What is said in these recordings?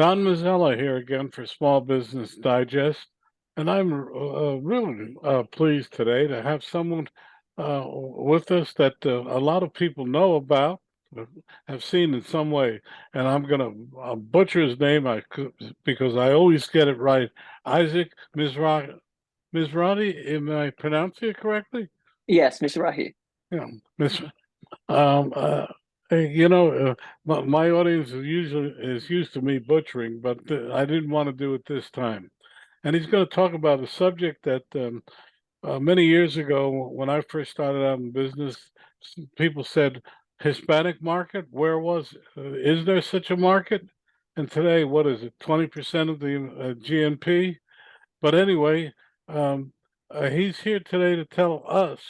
Don Mazzella here again for Small Business Digest, and I'm really pleased today to have someone with us that a lot of people know about, uh, have seen in some way, and I'm going to butcher his name because I always get it right. Isaac Mizrahi. Mizrahi, am I pronouncing it correctly? Yes, Mizrahi. Yeah, Miss. Um, uh, you know, my audience is used to me butchering, but I didn't want to do it this time. And he's going to talk about a subject that many years ago, when I first started out in business, people said Hispanic market. Where was? Is there such a market? And today, what is it? 20% of the GNP. But anyway, um, he's here today to tell us,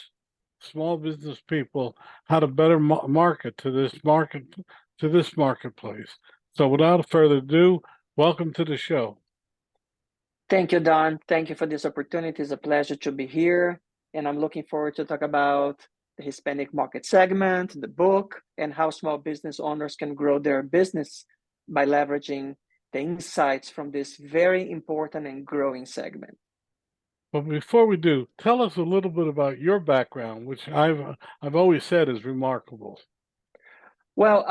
small business people, how to better market to this marketplace. So, without further ado, welcome to the show. Thank you, Don. Thank you for this opportunity. It's a pleasure to be here. And I'm looking forward to talk about the Hispanic market segment, the book, and how small business owners can grow their business by leveraging the insights from this very important and growing segment. But before we do, tell us a little bit about your background, which I've always said is remarkable. Well,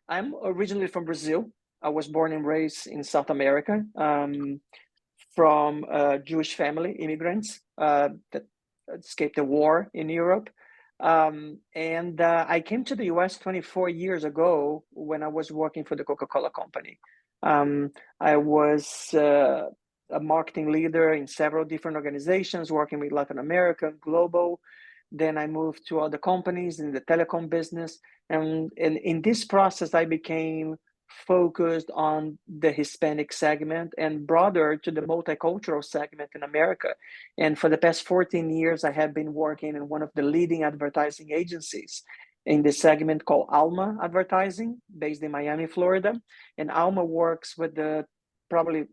I'm originally from Brazil. I was born and raised in South America, from a Jewish family, immigrants that escaped the war in Europe. And I came to the US 24 years ago when I was working for the Coca-Cola company. I was a marketing leader in several different organizations, working with Latin America, global. Then I moved to other companies in the telecom business. And in this process, I became focused on the Hispanic segment and broader to the multicultural segment in America. And for the past 14 years, I have been working in one of the leading advertising agencies in the segment called Alma Advertising, based in Miami, Florida. And Alma works with probably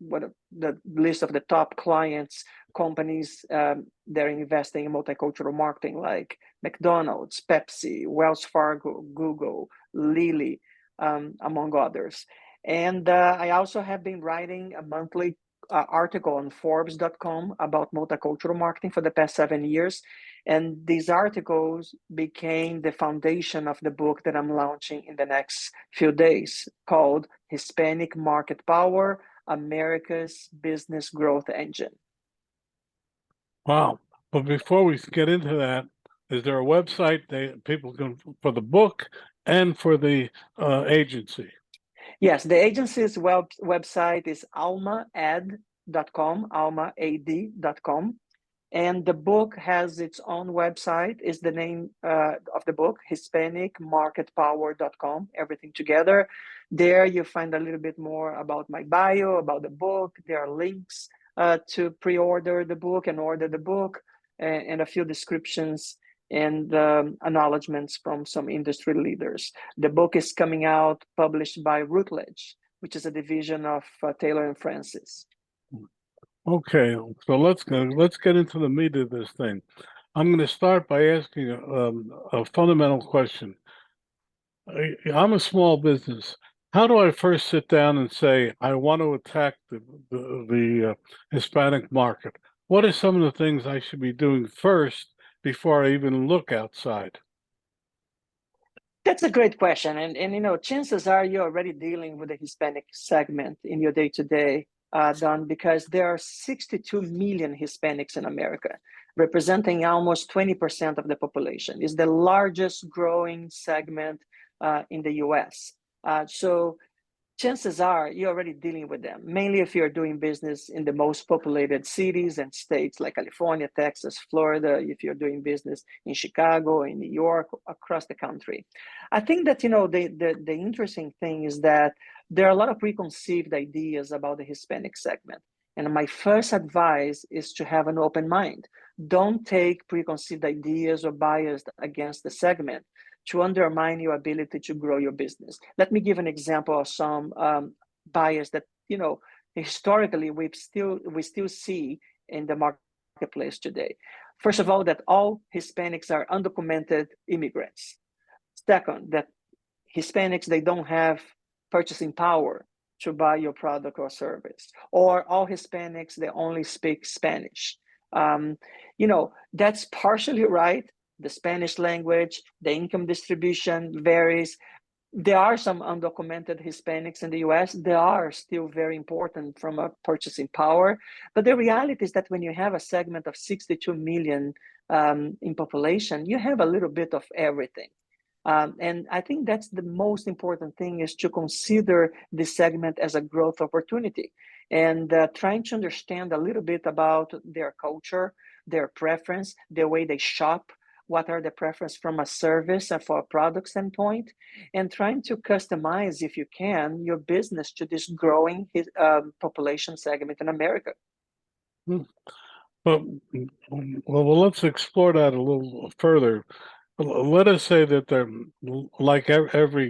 the list of the top clients, companies that are investing in multicultural marketing, like McDonald's, Pepsi, Wells Fargo, Google, Lilly, among others. And I also have been writing a monthly article on Forbes.com about multicultural marketing for the past 7 years. And these articles became the foundation of the book that I'm launching in the next few days, called Hispanic Market Power, America's Business Growth Engine. Wow. But before we get into that, is there a website that people can for the book and for the agency? Yes, the agency's website is almaad.com, almaad.com. And the book has its own website, is the name of the book, HispanicMarketPower.com, everything together. There you find a little bit more about my bio, about the book. There are links to pre-order the book and order the book, and a few descriptions and acknowledgements from some industry leaders. The book is coming out, published by Routledge, which is a division of Taylor and Francis. Okay, so let's get into the meat of this thing. I'm going to start by asking a fundamental question. I'm a small business. How do I first sit down and say I want to attack the Hispanic market? What are some of the things I should be doing first before I even look outside? That's a great question. And chances are you're already dealing with the Hispanic segment in your day-to-day, Don, because there are 62 million Hispanics in America, representing almost 20% of the population. It's the largest growing segment in the US. So chances are you're already dealing with them, mainly if you're doing business in the most populated cities and states like California, Texas, Florida, if you're doing business in Chicago, in New York, across the country. I think that, the interesting thing is that there are a lot of preconceived ideas about the Hispanic segment. And my first advice is to have an open mind. Don't take preconceived ideas or bias against the segment to undermine your ability to grow your business. Let me give an example of some bias that historically we still see in the marketplace today. First of all, that all Hispanics are undocumented immigrants. Second, that Hispanics, they don't have purchasing power to buy your product or service, or all Hispanics, they only speak Spanish. That's partially right. The Spanish language, the income distribution varies. There are some undocumented Hispanics in the US. They are still very important from a purchasing power. But the reality is that when you have a segment of 62 million in population, you have a little bit of everything. And I think that's the most important thing, is to consider this segment as a growth opportunity, and trying to understand a little bit about their culture, their preference, the way they shop, what are the preference from a service and for a product standpoint, and trying to customize, if you can, your business to this growing population segment in America. Hmm. But well, let's explore that a little further. Let us say that there, like every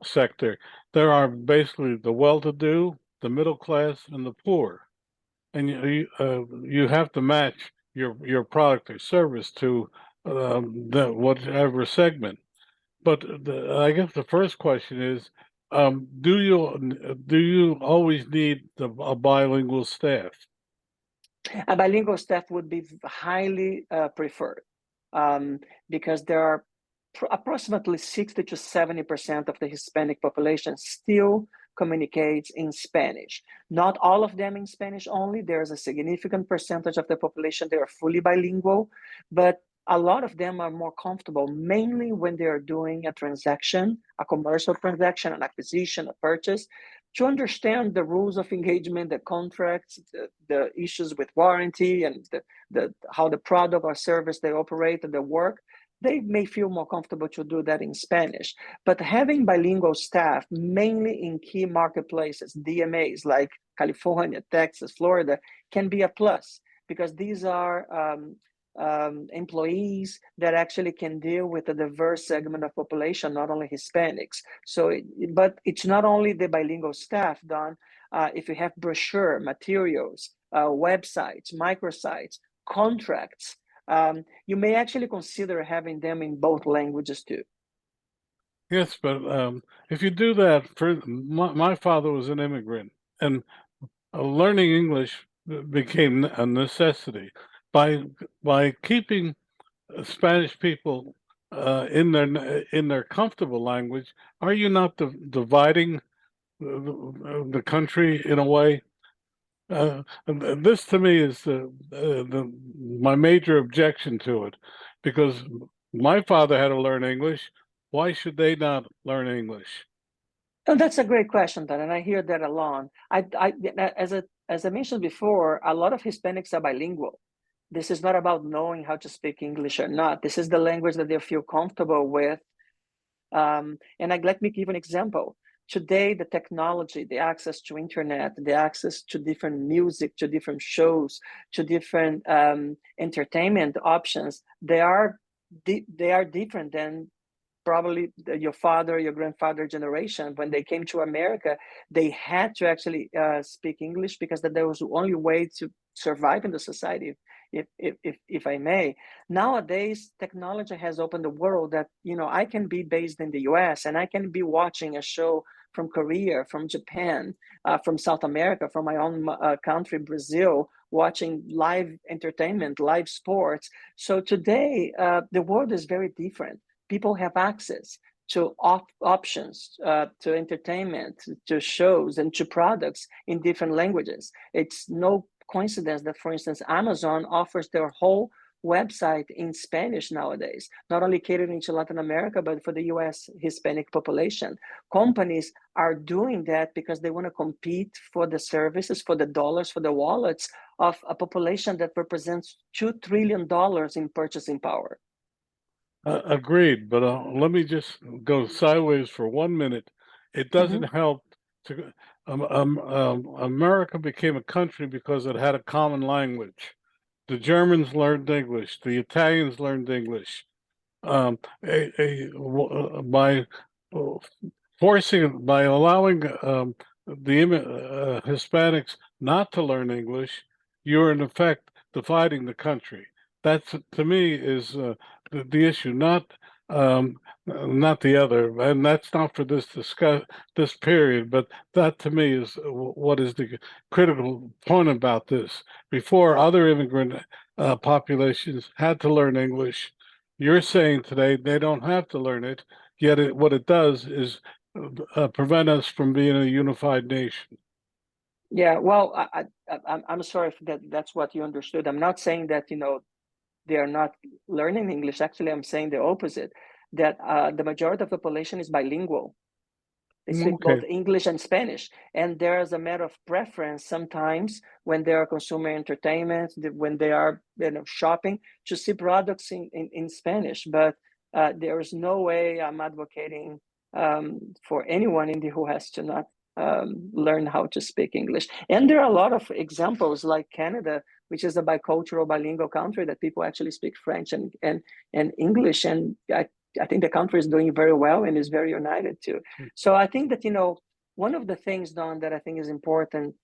sector, there are basically the well-to-do, the middle class, and the poor, and you have to match your product or service to the whatever segment. But I guess the first question is, do you always need a bilingual staff? A bilingual staff would be highly preferred, because there are approximately 60 to 70% of the Hispanic population still communicates in Spanish. Not all of them in Spanish only. There's a significant percentage of the population that are fully bilingual, but a lot of them are more comfortable, mainly when they are doing a transaction, a commercial transaction, an acquisition, a purchase, to understand the rules of engagement, the contracts, the issues with warranty, and how the product or service they operate and the work. They may feel more comfortable to do that in Spanish. But having bilingual staff, mainly in key marketplaces, DMAs like California, Texas, Florida, can be a plus, because these are employees that actually can deal with a diverse segment of population, not only Hispanics. But it's not only the bilingual staff, Don. If you have brochure materials, websites, microsites, contracts, you may actually consider having them in both languages too. Yes, but if you do that, for my father was an immigrant, and learning English became a necessity by keeping Spanish people in their comfortable language. Are you not dividing the country in a way? And this to me is my major objection to it, because my father had to learn English. Why should they not learn English? Oh, that's a great question, Don, and I hear that a lot. As I mentioned before, a lot of Hispanics are bilingual. This is not about knowing how to speak English or not. This is the language that they feel comfortable with. Let me give an example. Today, the technology, the access to internet, the access to different music, to different shows, to different entertainment options, they are different than probably your father, your grandfather generation. When they came to America, they had to actually speak English, because that was the only way to survive in the society, if I may. Nowadays, technology has opened the world that, I can be based in the US and I can be watching a show from Korea, from Japan, from South America, from my own country, Brazil, watching live entertainment, live sports. So today, the world is very different. People have access to options, to entertainment, to shows, and to products in different languages. It's no coincidence that, for instance, Amazon offers their whole website in Spanish nowadays, not only catering to Latin America, but for the US Hispanic population. Companies are doing that because they want to compete for the services, for the dollars, for the wallets of a population that represents $2 trillion in purchasing power. Agreed, but let me just go sideways for 1 minute. It doesn't help to America became a country because it had a common language. The Germans learned English. The Italians learned English. By by allowing the Hispanics not to learn English, you're in effect dividing the country. That's, to me, is the issue. Not not the other, and that's not for this period, but that to me is what is the critical point about this. Before, other immigrant populations had to learn English. You're saying today they don't have to learn it, yet what it does is prevent us from being a unified nation. Yeah, well, I'm sorry if that's what you understood. I'm not saying that, they are not learning English. Actually, I'm saying the opposite, that the majority of the population is bilingual. They speak Okay. both English and Spanish. And there is a matter of preference sometimes when they are consuming entertainment, when they are shopping, to see products in Spanish. But there is no way I'm advocating for anyone in the who has to not learn how to speak English. And there are a lot of examples like Canada, which is a bicultural, bilingual country that people actually speak French and English. And I think the country is doing very well and is very united too. So I think that, one of the things, Don, that I think is important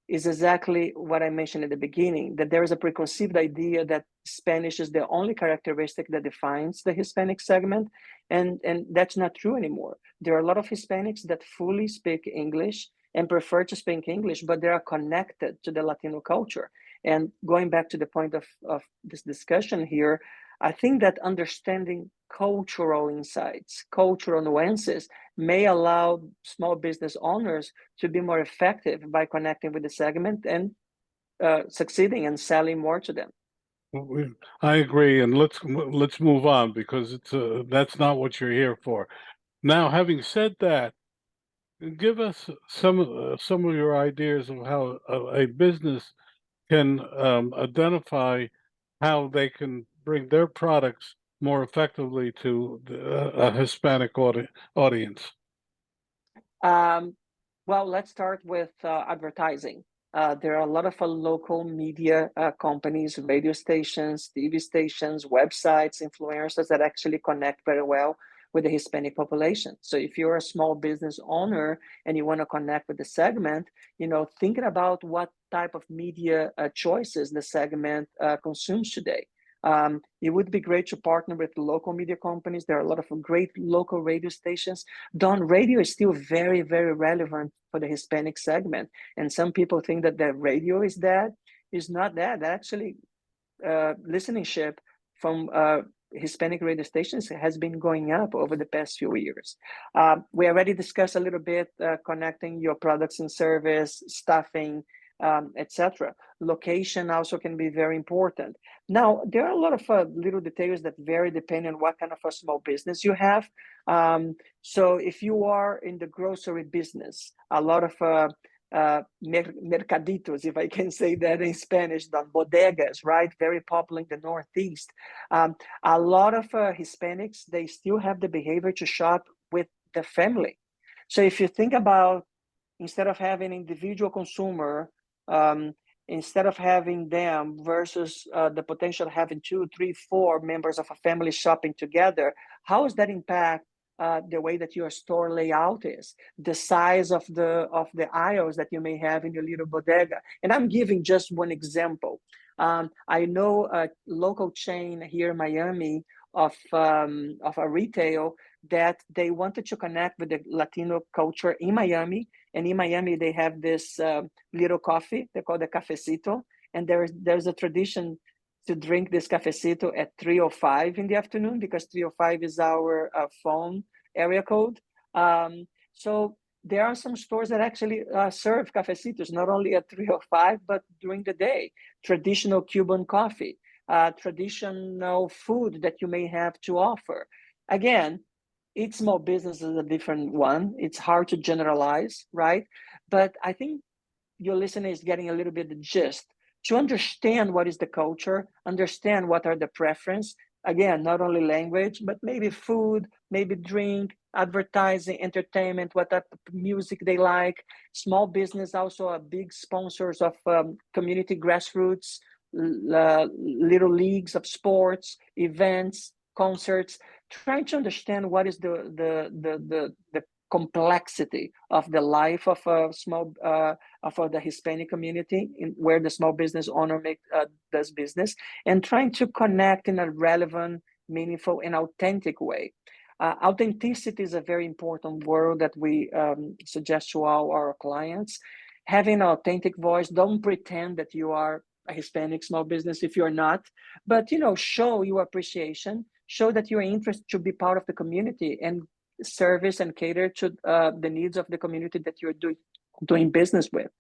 is exactly what I mentioned at the beginning, that there is a preconceived idea that Spanish is the only characteristic that defines the Hispanic segment. And that's not true anymore. There are a lot of Hispanics that fully speak English and prefer to speak English, but they are connected to the Latino culture. And going back to the point of this discussion here, I think that understanding cultural insights, cultural nuances may allow small business owners to be more effective by connecting with the segment and succeeding and selling more to them. I agree, and let's move on because that's not what you're here for. Now, having said that, give us some of your ideas of how a business can identify how they can bring their products more effectively to a Hispanic audience. Um, well, let's start with advertising. There are a lot of local media companies, radio stations, TV stations, websites, influencers that actually connect very well with the Hispanic population. So if you're a small business owner and you want to connect with the segment, thinking about what type of media choices the segment consumes today. It would be great to partner with local media companies. There are a lot of great local radio stations. Don, radio is still very, very relevant for the Hispanic segment. And some people think that the radio is dead. It's not that. Actually, listenership from Hispanic radio stations has been going up over the past few years. We already discussed a little bit connecting your products and service, staffing, etc. Location also can be very important. Now, there are a lot of little details that vary depending on what kind of a small business you have. So if you are in the grocery business, a lot of mercaditos, if I can say that in Spanish, the bodegas, right? Very popular in the Northeast. A lot of Hispanics, they still have the behavior to shop with the family. So if you think about, instead of having individual consumer, instead of having them versus the potential of having 2, 3, 4 members of a family shopping together, how does that impact the way that your store layout is, the size of the aisles that you may have in your little bodega? And I'm giving just one example. I know a local chain here in Miami of a retail that they wanted to connect with the Latino culture in Miami. And in Miami, they have this little coffee, they call the cafecito. And there's a tradition to drink this cafecito at 3:05 in the afternoon, because 3:05 is our phone area code. So there are some stores that actually serve cafecitos, not only at 3:05, but during the day. Traditional Cuban coffee, traditional food that you may have to offer. Again, each small business is a different one. It's hard to generalize, right? But I think your listener is getting a little bit the gist to understand what is the culture, understand what are the preference. Again, not only language, but maybe food, maybe drink, advertising, entertainment, what type of music they like. Small business also are big sponsors of community grassroots, little leagues of sports, events, concerts, trying to understand what is the complexity of the life of a small of the Hispanic community, where the small business owner does business, and trying to connect in a relevant meaningful, and authentic way. Authenticity is a very important word that we suggest to all our clients. Having an authentic voice, don't pretend that you are a Hispanic small business if you're not, but show your appreciation, show that you're interested to be part of the community and service and cater to the needs of the community that you're doing business with.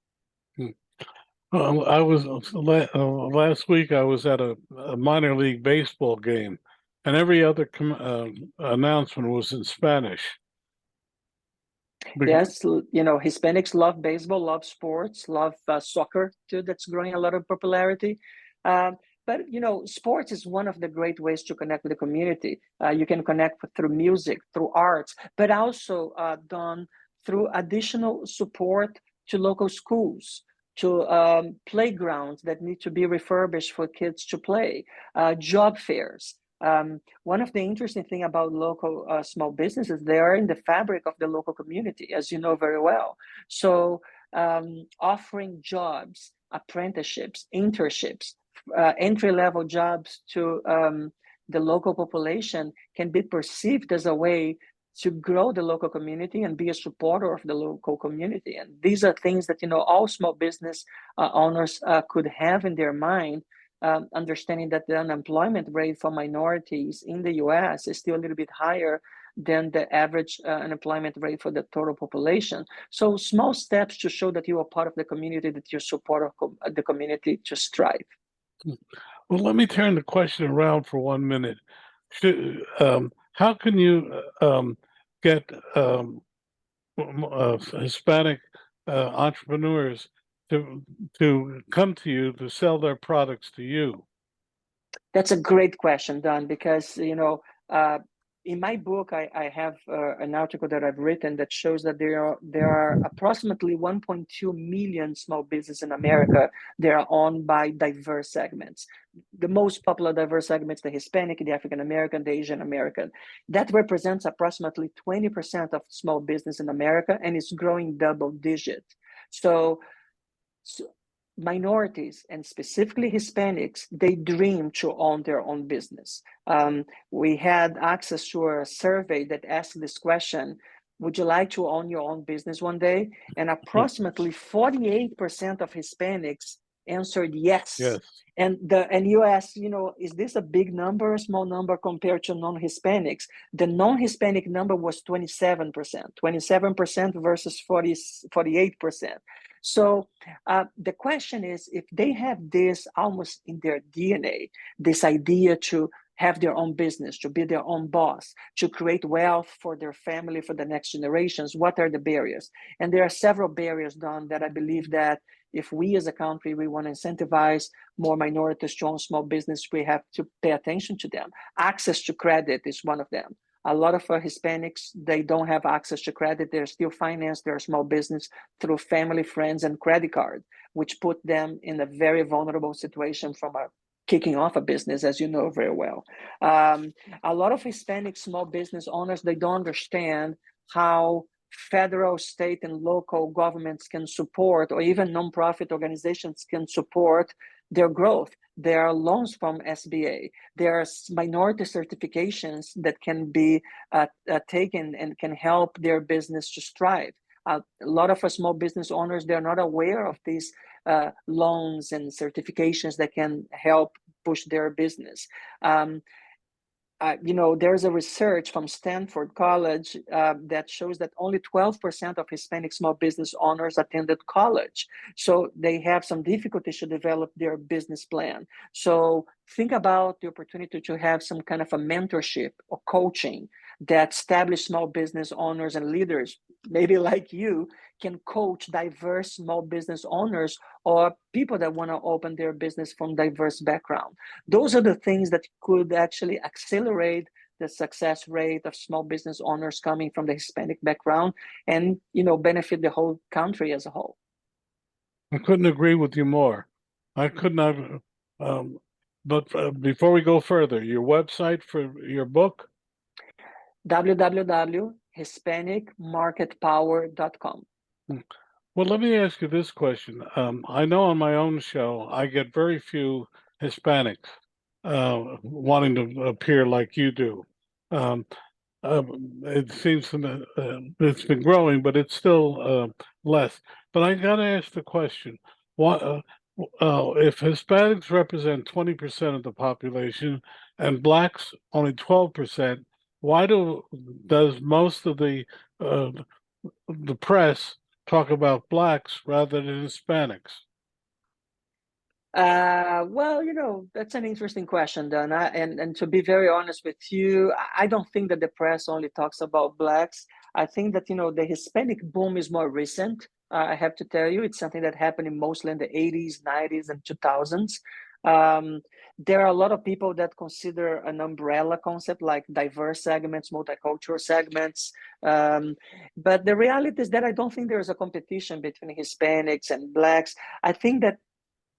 I was last week. I was at a minor league baseball game, and every other announcement was in Spanish. Yes, Hispanics love baseball, love sports, love soccer too. That's growing a lot of popularity. But sports is one of the great ways to connect with the community. You can connect through music, through arts, but also done through additional support to local schools, to playgrounds that need to be refurbished for kids to play, job fairs. One of the interesting thing about local small businesses, they are in the fabric of the local community, as you know very well. So offering jobs, apprenticeships, internships, entry-level jobs to the local population can be perceived as a way to grow the local community and be a supporter of the local community. And these are things that all small business owners could have in their mind, understanding that the unemployment rate for minorities in the US is still a little bit higher than the average unemployment rate for the total population. So small steps to show that you are part of the community, that you support the community to strive. Well, let me turn the question around for 1 minute. How can you get Hispanic entrepreneurs to come to you to sell their products to you? That's a great question, Don, because in my book, I have an article that I've written that shows that there are approximately 1.2 million small businesses in America. They are owned by diverse segments. The most popular diverse segments, the Hispanic, the African American, the Asian American. That represents approximately 20% of small business in America, and it's growing double digit. So minorities, and specifically Hispanics, they dream to own their own business. We had access to a survey that asked this question: would you like to own your own business one day? And approximately 48% of Hispanics answered yes. Yes. And you ask, is this a big number, a small number compared to non-Hispanics? The non-Hispanic number was 27% versus 48%. So the question is, if they have this almost in their DNA, this idea to have their own business, to be their own boss, to create wealth for their family, for the next generations, what are the barriers? And there are several barriers, Don, that I believe that if we as a country, we want to incentivize more minorities to own small business, we have to pay attention to them. Access to credit is one of them. A lot of Hispanics, they don't have access to credit. They're still financed their small business through family, friends, and credit card, which put them in a very vulnerable situation from kicking off a business, as you know very well. A lot of Hispanic small business owners, they don't understand how federal, state, and local governments can support, or even nonprofit organizations can support their growth. There are loans from SBA. There are minority certifications that can be taken and can help their business to strive. A lot of small business owners, they're not aware of these loans and certifications that can help push their business. There's a research from Stanford College that shows that only 12% of Hispanic small business owners attended college. So they have some difficulties to develop their business plan. So think about the opportunity to have some kind of a mentorship or coaching that established small business owners and leaders, maybe like you, can coach diverse small business owners or people that want to open their business from diverse background. Those are the things that could actually accelerate the success rate of small business owners coming from the Hispanic background and, benefit the whole country as a whole. I couldn't agree with you more. I couldn't have, but before we go further, your website for your book? www.hispanicmarketpower.com. Well, let me ask you this question. I know on my own show, I get very few Hispanics. wanting to appear like you do. Um, it seems it's been growing, but it's still less. But I got to ask the question: what if Hispanics represent 20% of the population and blacks only 12%? Why does most of uh, the press talk about blacks rather than Hispanics? Well, that's an interesting question, Don. And to be very honest with you, I don't think that the press only talks about blacks. I think that, the Hispanic boom is more recent. I have to tell you, it's something that happened in mostly in the 80s, 90s, and 2000s. Um, there are a lot of people that consider an umbrella concept like diverse segments, multicultural segments. But the reality is that I don't think there is a competition between Hispanics and blacks. I think that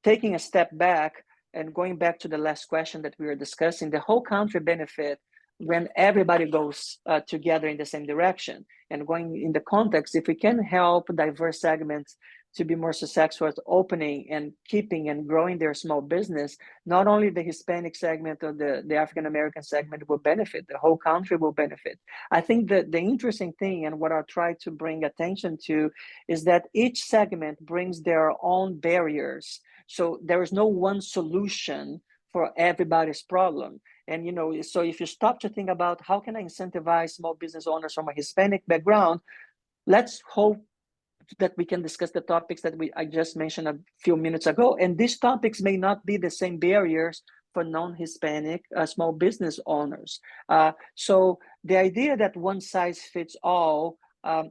taking a step back and going back to the last question that we were discussing, the whole country benefit when everybody goes together in the same direction. And going in the context, if we can help diverse segments to be more successful at opening and keeping and growing their small business, not only the Hispanic segment or the African American segment will benefit, the whole country will benefit. I think that the interesting thing and what I'll try to bring attention to is that each segment brings their own barriers, so there is no one solution for everybody's problem. And so if you stop to think about how can I incentivize small business owners from a Hispanic background, let's hope that we can discuss the topics that I just mentioned a few minutes ago. And these topics may not be the same barriers for non-Hispanic small business owners. So the idea that one size fits all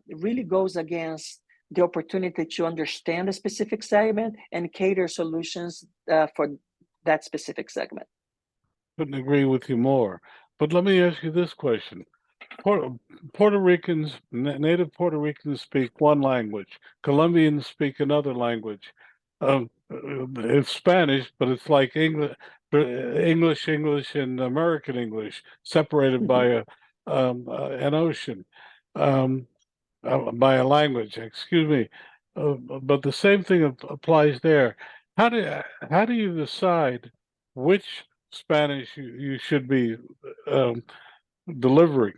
really goes against the opportunity to understand a specific segment and cater solutions for that specific segment. Couldn't agree with you more. But let me ask you this question. Puerto Ricans, native Puerto Ricans speak one language. Colombians speak another language. It's Spanish, but it's like English, and American English, separated by an ocean, um, by a language. Excuse me. But the same thing applies there. How do you decide which Spanish you should be um, delivering?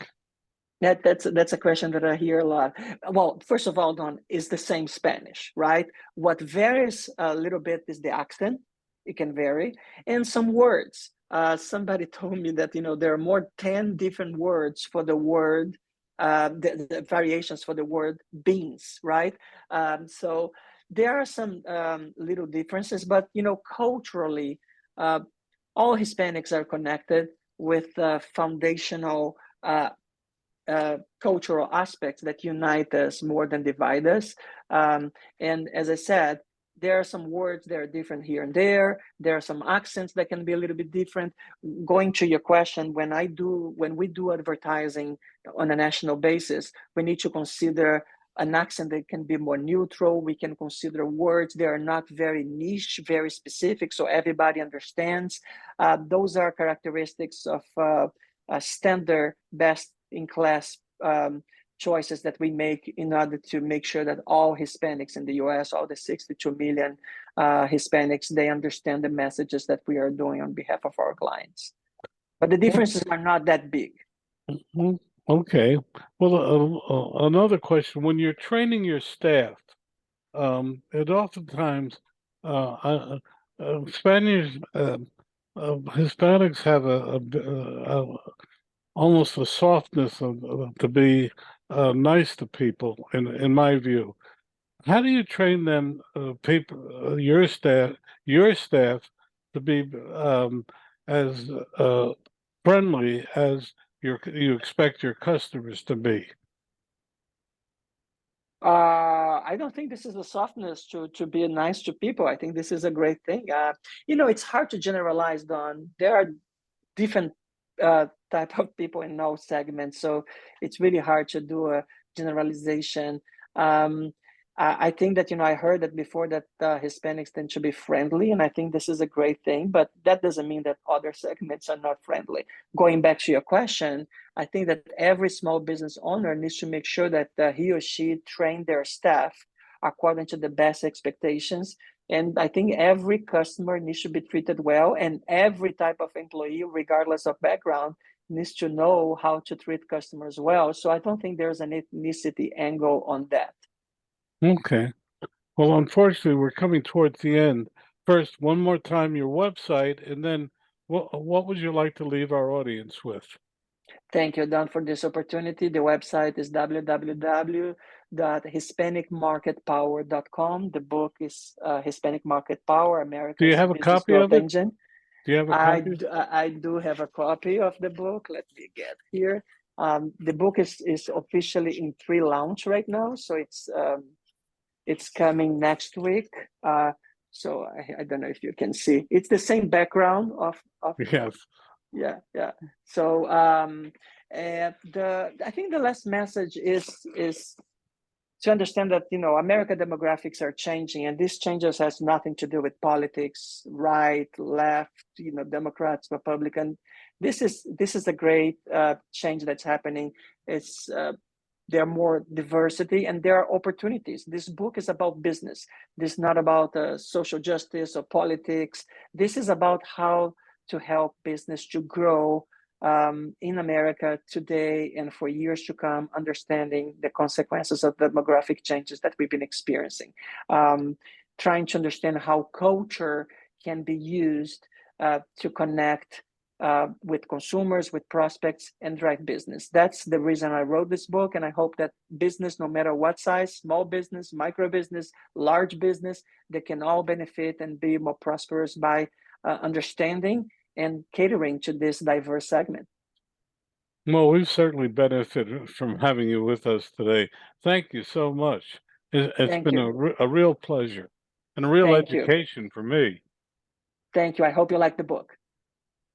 That's a question that I hear a lot. Well, first of all, Don, is the same Spanish, right? What varies a little bit is the accent. It can vary, and some words. Somebody told me that there are more 10 different words for the word, the variations for the word beans, right? So there are some little differences, but culturally, uh, all Hispanics are connected with foundational cultural aspects that unite us more than divide us. And as I said, there are some words that are different here and there. There are some accents that can be a little bit different. Going to your question, when we do advertising on a national basis, we need to consider an accent that can be more neutral. We can consider words that are not very niche, very specific, so everybody understands. Those are characteristics of standard best in class choices that we make in order to make sure that all Hispanics in the US, all the 62 million Hispanics, they understand the messages that we are doing on behalf of our clients. But the differences are not that big. Mhm. Okay. Well, another question: when you're training your staff, it oftentimes Spanish Hispanics have almost a softness to be nice to people, in my view. How do you train them, people, your staff, to be as friendly as you expect your customers to be? I don't think this is a softness to be nice to people. I think this is a great thing. It's hard to generalize, Don. There are different type of people in all segments, so it's really hard to do a generalization. I think that I heard that before, that Hispanics tend to be friendly, and I think this is a great thing, but that doesn't mean that other segments are not friendly. Going back to your question, I think that every small business owner needs to make sure that he or she train their staff according to the best expectations And I think every customer needs to be treated well, and every type of employee, regardless of background, needs to know how to treat customers well. So I don't think there's an ethnicity angle on that. Okay. Well, unfortunately, we're coming towards the end. First, one more time, your website, and then what would you like to leave our audience with? Thank you, Don, for this opportunity. The website is www.hispanicmarketpower.com. The book is Hispanic Market Power, Do you America's have a Business copy Growth of it? Engine. Do you have a copy? I do have a copy of the book. Let me get here. The book is officially in pre-launch right now, so it's coming next week. So I don't know if you can see. It's the same background of Yes. yeah. So and I think the last message is to understand that America demographics are changing, and these changes has nothing to do with politics, right, left, Democrats, Republican. This is a great change that's happening. It's there are more diversity and there are opportunities. This book is about business. This is not about social justice or politics. This is about how to help business to grow in America today and for years to come, understanding the consequences of the demographic changes that we've been experiencing. Trying to understand how culture can be used to connect with consumers, with prospects, and drive business. That's the reason I wrote this book, and I hope that business, no matter what size, small business, micro business, large business, they can all benefit and be more prosperous by understanding and catering to this diverse segment. Well, we've certainly benefited from having you with us today. Thank you so much. It's Thank been you. a real pleasure and a real Thank you. education for me. Thank you. I hope you like the book.